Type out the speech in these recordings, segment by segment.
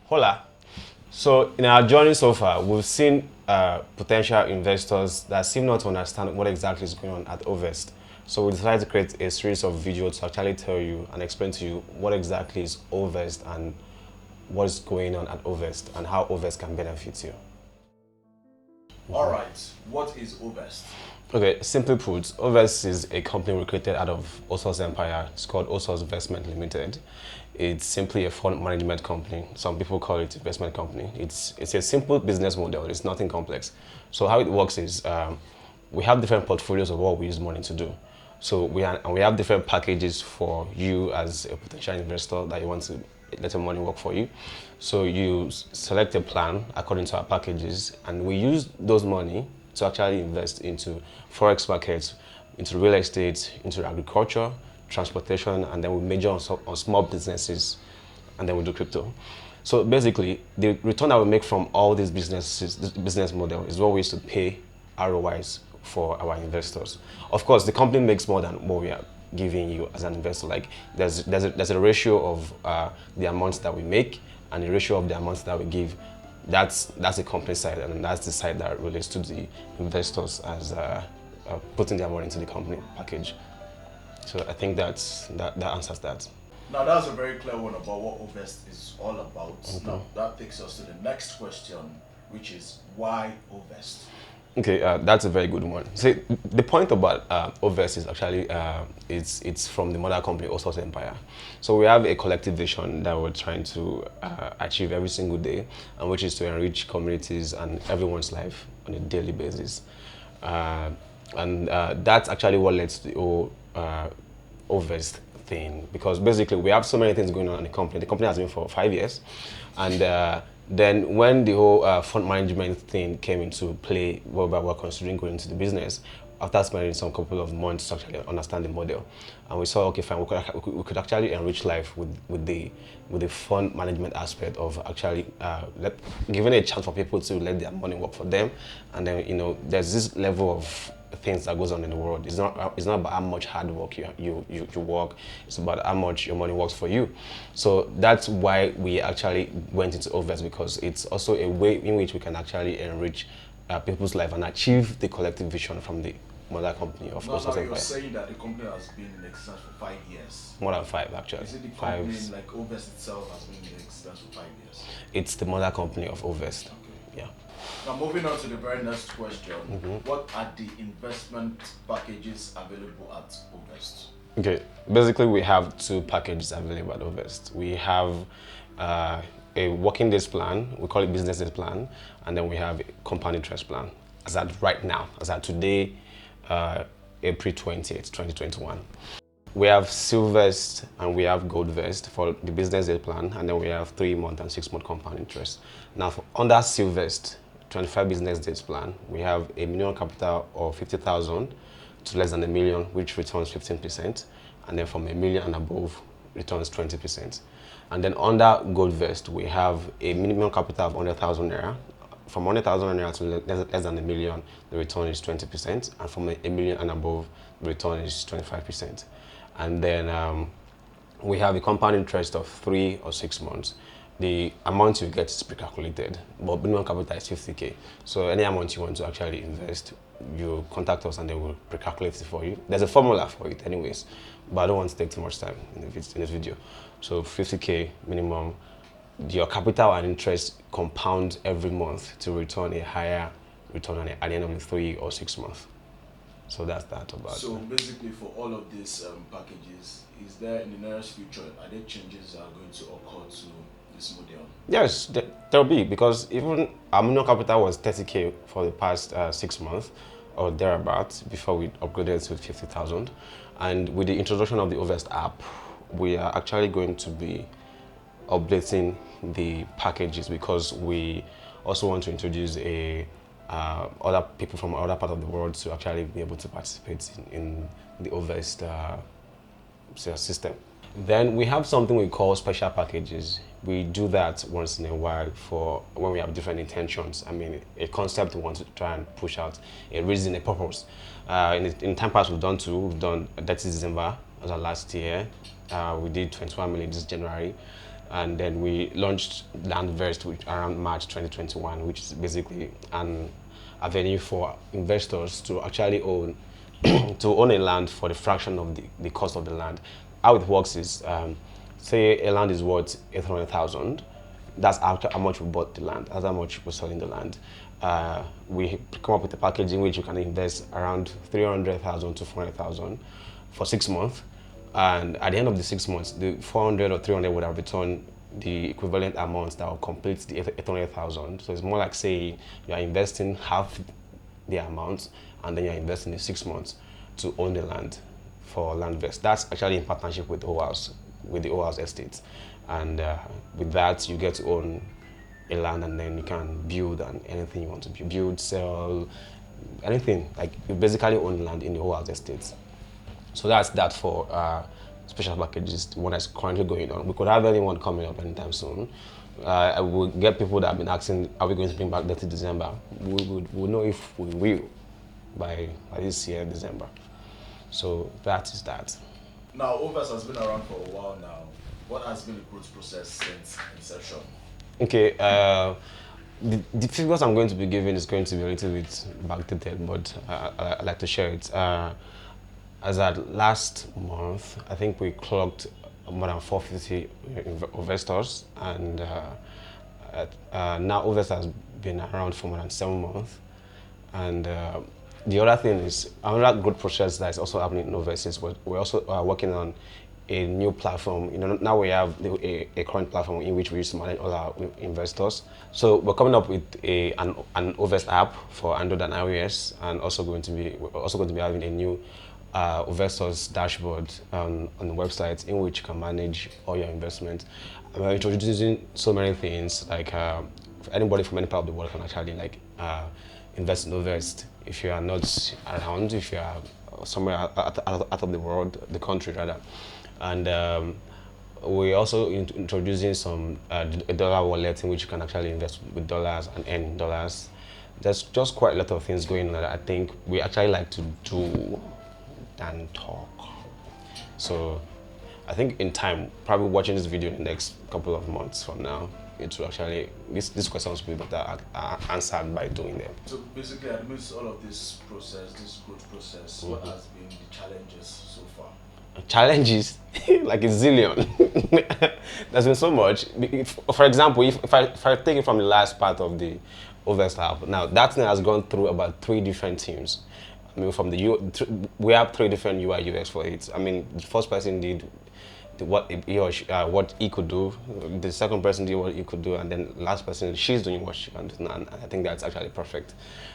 Hola. So in our journey so far, we've seen potential investors that seem not to understand what exactly is going on at OVest. So we decided to create a series of videos to actually tell you and explain to you what exactly is OVest and what is going on at OVest and how OVest can benefit you. All right, what is OVest? Okay, simply put, OVest is a company we created out of OSource Empire. It's called OSource Vestment Ltd. It's simply a fund management company. Some people call it investment company. It's a simple business model. It's nothing complex. So how it works is we have different portfolios of what we use money to do. So we have different packages for you as a potential investor that you want to let your money work for you. So you select a plan according to our packages, and we use those money to actually invest into Forex markets, into real estate, into agriculture, transportation, and then we major on small businesses, and then we do crypto. So basically, the return that we make from all these businesses, this business model, is what we use to pay ROIs for our investors. Of course, the company makes more than what we are giving you as an investor. Like there's a ratio of the amounts that we make and the ratio of the amounts that we give. That's the company side, and that's the side that relates to the investors as putting their money into the company package. So I think that answers that. Now that's a very clear one about what OVest is all about. Now that takes us to the next question, which is why OVest? Okay, that's a very good one. See, the point about OVest is actually it's from the mother company, OSource Empire. So we have a collective vision that we're trying to achieve every single day, and which is to enrich communities and everyone's life on a daily basis. That's actually what led to the whole OVest thing, because basically we have so many things going on in the company. The company has been for 5 years, and then when the whole fund management thing came into play, whereby we're considering going into the business, after spending some couple of months to actually understand the model, and we saw, okay, fine, we could actually enrich life with the fund management aspect of actually giving a chance for people to let their money work for them, and then there's this level of things that goes on in the world. It's not about how much hard work you work. It's about how much your money works for you. So that's why we actually went into OVest, because it's also a way in which we can actually enrich people's life and achieve the collective vision from the mother company of Now OSource you're Empire. saying that the company has been in existence for 5 years. More than 5, actually. Is it the Five. company like OVest itself has been in existence for 5 years? It's the mother company of OVest. Okay. Yeah. Now moving on to the very next question, what are the investment packages available at OVest? Okay, basically we have 2 packages available at OVest. We have a working days plan, we call it business days plan, and then we have a compound interest plan. As at right now, as at today, April 20th, 2021. We have Silvest and we have Goldvest for the business day plan, and then we have 3-month and 6-month compound interest. Now, under Silvest 25 business days plan, we have a minimum capital of 50,000 to less than $1 million, which returns 15%, and then from $1 million and above, returns 20%. And then under Goldvest, we have a minimum capital of 100,000 naira. From 100,000 naira to less than $1 million, the return is 20%, and from $1 million and above, the return is 25%. And then we have a compound interest of 3 or 6 months. The amount you get is pre-calculated, but minimum capital is 50K. So any amount you want to actually invest, you contact us and they will pre-calculate it for you. There's a formula for it anyways, but I don't want to take too much time in this video. So 50K minimum, your capital and interest compound every month to return a higher return at the end of the 3 or 6 months. So that's that about it. So basically for all of these packages, is there in the nearest future, are there changes that are going to occur to this model? Yes, there'll be, because even our minimum capital was 30K for the past 6 months or thereabouts before we upgraded to 50,000. And with the introduction of the OVest app, we are actually going to be updating the packages, because we also want to introduce other people from other part of the world to actually be able to participate in the OVest system. Then we have something we call special packages. We do that once in a while for when we have different intentions. I mean, a concept we want to try and push out, a reason, a purpose. In time past, we've done 2. We've done 30 December, as our last year. We did 21 million this January. And then we launched LandVest around March 2021, which is basically an avenue for investors to actually own to own a land for the fraction of the cost of the land. How it works is, say a land is worth 800,000. That's how much we bought the land. That's how much we're selling the land. We come up with a package in which you can invest around 300,000 to 400,000 for 6 months. And at the end of the 6 months, the 400 or 300 would have returned the equivalent amount that will complete the 800,000. So it's more like, say, you are investing half the amount and then you're investing in 6 months to own the land for LandVest. That's actually in partnership with the OHAUS estate. And with that, you get to own a land and then you can build and anything you want to build, sell, anything. Like you basically own land in the OHAUS estates. So that's that for special packages, the one that's currently going on. We could have anyone coming up anytime soon. I will get people that have been asking, are we going to bring back 30 December? We'll know if we will by this year, December. So that is that. Now, OVest has been around for a while now. What has been the growth process since inception? Okay, the figures I'm going to be giving is going to be a little bit backdated, but I'd like to share it. As at last month, I think we clocked more than 450 investors, and now OVest has been around for more than 7 months. And the other thing is, another good process that is also happening in OVest is we're also working on a new platform. You know, now we have a current platform in which we used to manage all our investors. So we're coming up with an OVest app for Android and iOS, and we're also going to be having a new investors dashboard on the website in which you can manage all your investments. We're introducing so many things, like anybody from any part of the world can actually invest in OVest. If you are not around, if you are somewhere out of the world, the country rather. And we're also introducing some a dollar wallet in which you can actually invest with dollars and earn dollars. There's just quite a lot of things going on that I think we actually like to do than talk. So I think in time, probably watching this video in the next couple of months from now, it will actually, these questions will be better answered by doing them. So basically, amidst all of this process, this growth process, what has been the challenges so far? Challenges, like a zillion. There's been so much. For example, if I take it from the last part of the OVest app, now that thing has gone through about 3 different teams. I mean, we have 3 different UI UX for it. I mean, the first person did what he could do. The second person did what he could do, and then the last person, she's doing what she can do. And I think that's actually perfect.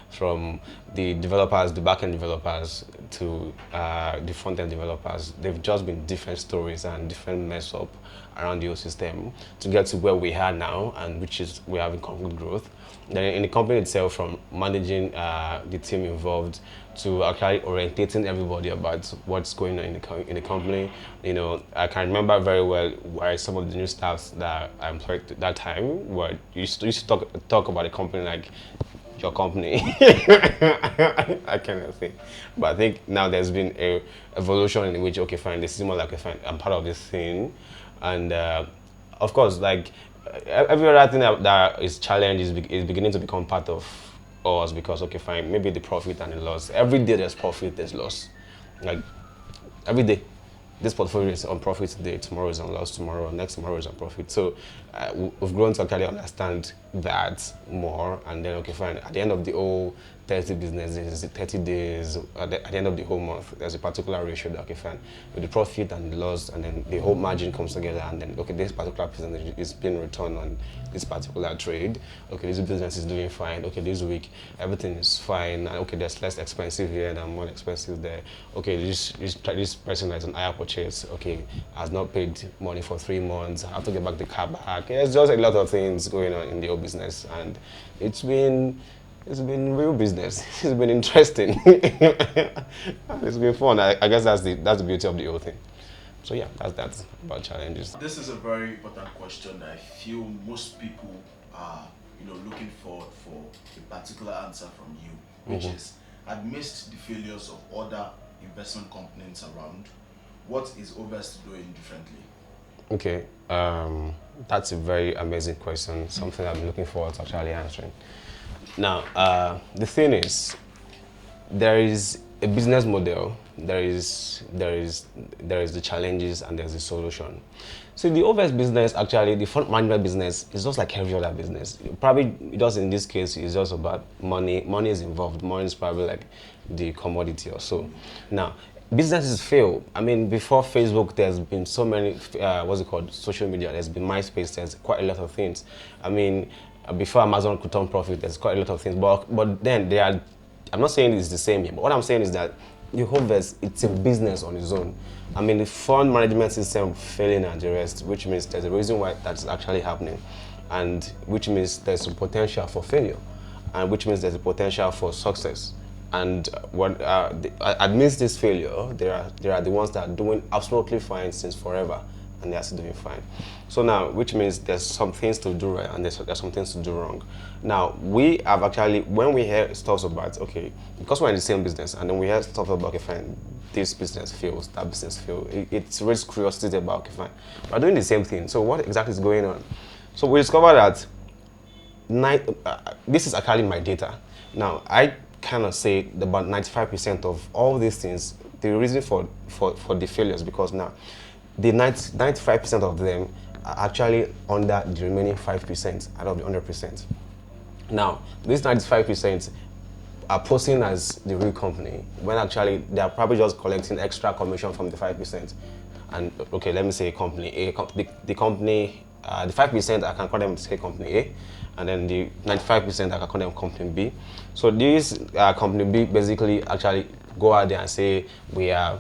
From the developers, the backend developers, to the front-end developers, they've just been different stories and different mess up around the whole system to get to where we are now, and which is we're having concrete growth. Then in the company itself, from managing the team involved to actually orientating everybody about what's going on in the company. You know, I can remember very well why some of the new staffs that I employed at that time were used to talk about the company like your company. I cannot say. But I think now there's been a evolution in which, okay, fine, this is more like, fine, I'm part of this thing. And of course, like every other thing that is challenge is beginning to become part of us, because, okay, fine, maybe the profit and the loss. Every day there's profit, there's loss. Like every day. This portfolio is on profit today, tomorrow is on loss, next tomorrow is on profit. So we've grown to actually understand that more, and then, okay, fine, at the end of the whole 30 businesses, 30 days, at the end of the whole month, there's a particular ratio that, okay, fine, with the profit and the loss, and then the whole margin comes together, and then, okay, this particular percentage is being returned on this particular trade. Okay, this business is doing fine. Okay, this week everything is fine. And okay, there's less expensive here and more expensive there. Okay, this person has an higher purchase. Okay, has not paid money for 3 months. I have to get back the car back. There's just a lot of things going on in the whole business, and it's been real business. It's been interesting. It's been fun. I guess that's the beauty of the whole thing. So yeah, that's about challenges. This is a very important question. I feel most people are, looking for a particular answer from you, which is, amidst the failures of other investment companies around, what is OVest doing differently? Okay, That's a very amazing question, something I've been looking forward to actually answering. Now, the thing is, there is a business model, there is the challenges, and there's the solution. So the OVest business, actually, the fund management business is just like every other business. Probably just in this case, it's just about money. Money is involved. Money is probably like the commodity or so. Now, businesses fail. I mean, before Facebook, there's been so many, what's it called, social media. There's been MySpace. There's quite a lot of things. I mean, before Amazon could turn profit, there's quite a lot of things. But then they are. I'm not saying it's the same here, but what I'm saying is that the OVest, it's a business on its own. I mean, the fund management system failing and the rest, which means there's a reason why that's actually happening, and which means there's a potential for failure, and which means there's a potential for success. And what amidst this failure, there are the ones that are doing absolutely fine since forever, and they're still doing fine. So now, which means there's some things to do right and there's some things to do wrong. Now, we have actually, when we hear stuff about, okay, because we're in the same business, and then we hear stuff about, okay, fine, this business fails, that business fails, it raises curiosity about, okay, fine, we're doing the same thing. So what exactly is going on? So we discovered that this is actually my data. Now, I kind of say about 95% of all these things, the reason for the failures, because now the 95% of them are actually under the remaining 5% out of the 100%. Now, these 95% are posing as the real company, when actually they are probably just collecting extra commission from the 5%. And okay, let me say company A, the company, the 5% I can call them, say, company A, and then the 95% I can call them company B. So this company B basically actually go out there and say, we are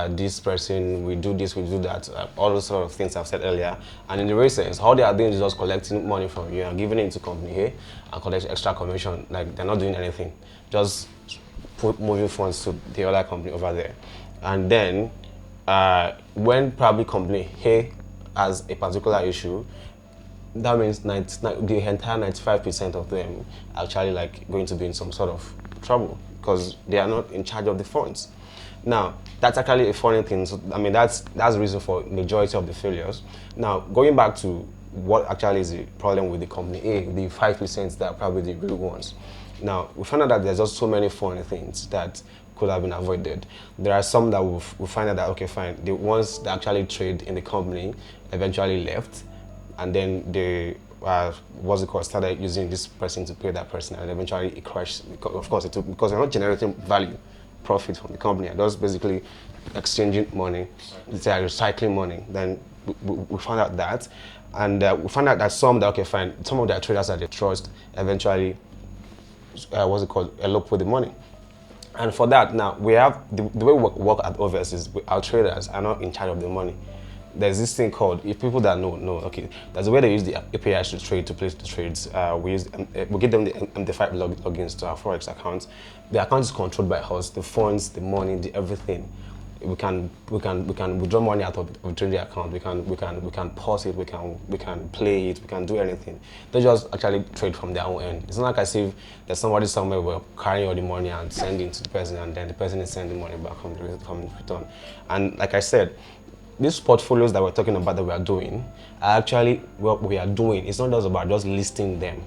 this person, we do this, we do that, all those sort of things I've said earlier. And in the real sense, all they are doing is just collecting money from you and giving it to company A and collect extra commission. Like, they're not doing anything, just moving funds to the other company over there. And then when probably company A has a particular issue, that means the entire 95% of them are actually like going to be in some sort of trouble, because they are not in charge of the funds. Now, that's actually a funny thing. So, I mean, that's the reason for majority of the failures. Now, going back to what actually is the problem with the company A, the 5% that are probably the real ones. Now, we found out that there's just so many funny things that could have been avoided. There are some that we find out that, okay, fine, the ones that actually trade in the company eventually left, and then they started using this person to pay that person, and eventually it crashed. Of course, because they're not generating value, profit from the company, and just basically exchanging money. It's like recycling money. Then we found out that, and we found out that some of their traders that they trust eventually, elope with the money. And for that, now we have the way we work at OVest is our traders are not in charge of the money. There's this thing called, if people that know, okay, there's a way they use the APIs to trade, to place the trades. We give them the MD5 logins to our Forex accounts. The account is controlled by us, the funds, the money, the everything. We can withdraw money out of the trading account. We can pause it. We can play it. We can do anything. They just actually trade from their own end. It's not like as if there's somebody somewhere where carrying all the money and sending to the person, and then the person is sending money back from return. And like I said, these portfolios that we're talking about that we are doing are actually what we are doing. It's not just about just listing them.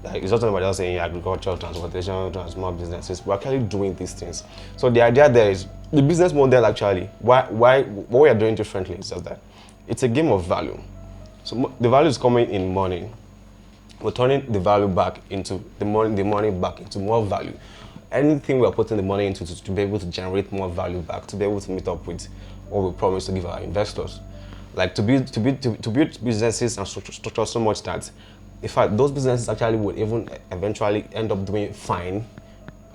Like, it's not about just saying agriculture, transportation, small businesses. We're actually doing these things. So the idea there is the business model actually. What we are doing differently is just that it's a game of value. So the value is coming in money. We're turning the value back into the money back into more value. Anything we're putting the money into to be able to generate more value back, to be able to meet up with what we promise to give our investors. Like to build businesses and structure so much that, in fact, those businesses actually would even eventually end up doing fine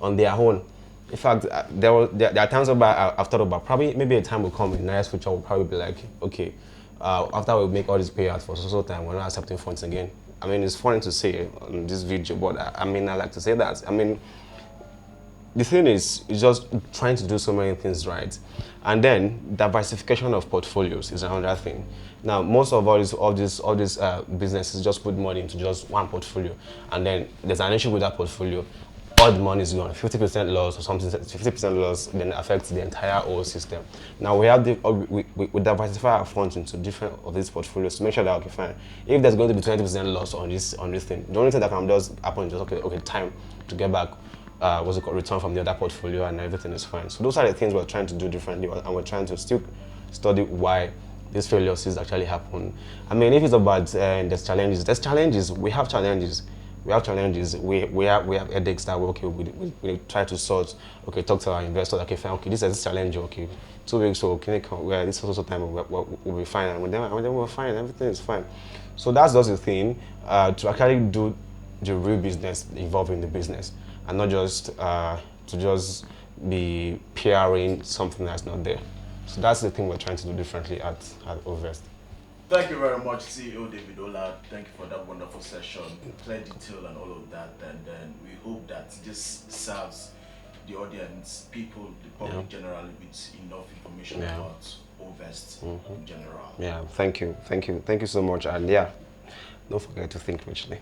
on their own. In fact, there are times I've thought about, probably maybe a time will come in the next future, will probably be like, okay, after we make all these payouts for so time, we're not accepting funds again. I mean, it's funny to say on this video, but I like to say that. I mean, the thing is just trying to do so many things right. And then diversification of portfolios is another thing. Now, most of all these businesses just put money into just one portfolio, and then there's an issue with that portfolio. all the money is gone. 50% loss or something, 50% loss, then affects the entire whole system. Now we have we diversify our funds into different of these portfolios to make sure that, okay, fine, if there's going to be 20% loss on this thing, the only thing that can just happen is just, okay, time to get back what's it called, return from the other portfolio, and everything is fine. So those are the things we're trying to do differently, and we're trying to still study why these failures actually happen. I mean, if it's about there's challenges. We have challenges. We have challenges. We have headaches that we try to sort. Okay, talk to our investors. Okay, fine. Okay, this is a challenge. Okay, 2 weeks. So okay, this also time we'll be fine. And when then we're fine, everything is fine. So that's just the thing, to actually do the real business involved in the business, and not just to just be PRing something that's not there. So that's the thing we're trying to do differently at OVest. Thank you very much, CEO David Ola. Thank you for that wonderful session, clear detail and all of that. And then we hope that this serves the audience, people, the public generally, with enough information about OVest in general. Yeah, thank you so much. And yeah, don't forget to think richly.